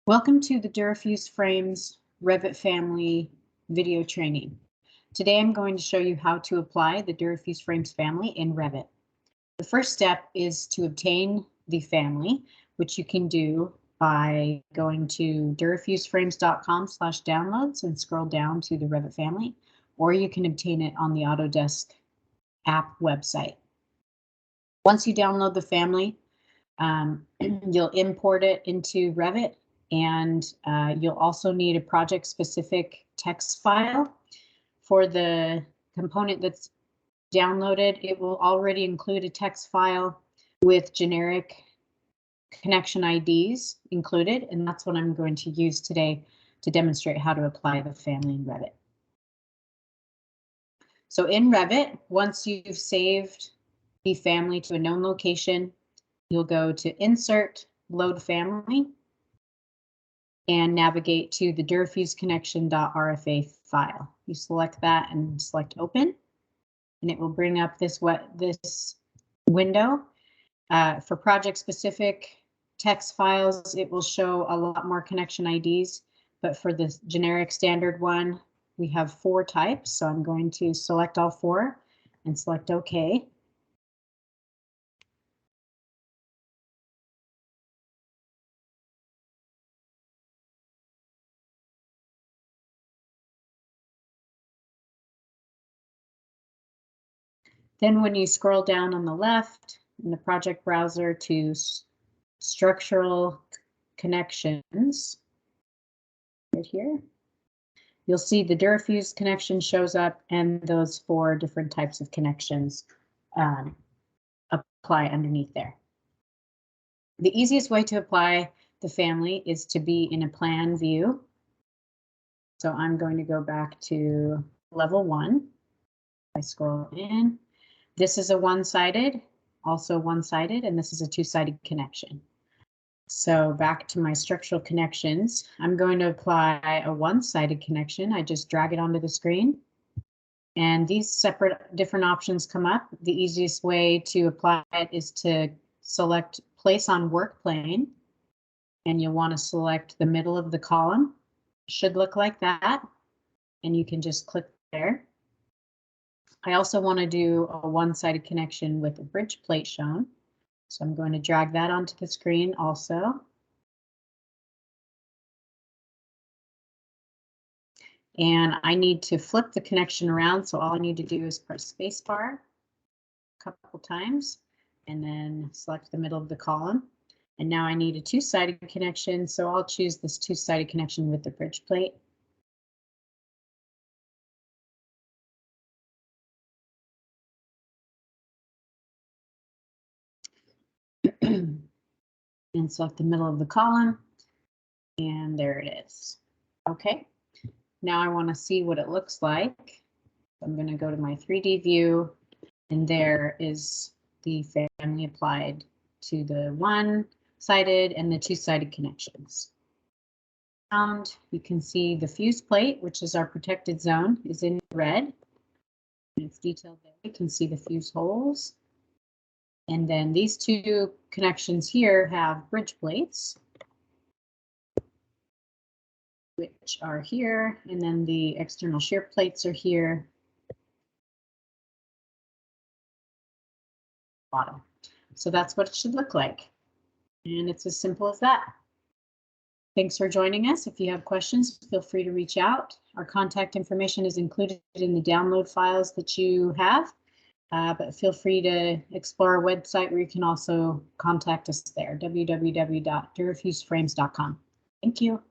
Welcome to the DuraFuse Frames Revit family video training. Today I'm going to show you how to apply the DuraFuse Frames family in Revit. The first step is to obtain the family, which you can do by going to durafuseframes.com/downloads and scroll down to the Revit family, or you can obtain it on the Autodesk app website. Once you download the family, you'll import it into Revit. And you'll also need a project-specific text file. For the component that's downloaded, it will already include a text file with generic connection IDs included, and that's what I'm going to use today to demonstrate how to apply the family in Revit. So in Revit, once you've saved the family to a known location, you'll go to Insert, Load Family, and navigate to the DuraFuse connection.rfa file. You select that and select Open, and it will bring up this window. For project-specific text files, it will show a lot more connection IDs, but for the generic standard one, we have 4 types. So I'm going to select all 4 and select OK. Then when you scroll down on the left in the project browser to structural connections, right here, you'll see the DuraFuse connection shows up and those 4 different types of connections apply underneath there. The easiest way to apply the family is to be in a plan view. So I'm going to go back to level 1. I scroll in. This is a one-sided, also one-sided, and this is a two-sided connection. So back to my structural connections, I'm going to apply a one-sided connection. I just drag it onto the screen, and these separate different options come up. The easiest way to apply it is to select Place on Work Plane, and you'll want to select the middle of the column. It should look like that, and you can just click there. I also want to do a one-sided connection with a bridge plate shown. So I'm going to drag that onto the screen also. And I need to flip the connection around. So all I need to do is press spacebar a couple times and then select the middle of the column. And now I need a two-sided connection. So I'll choose this two-sided connection with the bridge plate. And select the middle of the column, and there it is. Okay, now I want to see what it looks like. I'm going to go to my 3D view, and there is the family applied to the one-sided and the two-sided connections. And you can see the fuse plate, which is our protected zone, is in red. It's detailed there. You can see the fuse holes. And then these 2 connections here have bridge plates, which are here, and then the external shear plates are here. Bottom. So that's what it should look like. And it's as simple as that. Thanks for joining us. If you have questions, feel free to reach out. Our contact information is included in the download files that you have. But feel free to explore our website where you can also contact us there, www.durafuseframes.com. Thank you.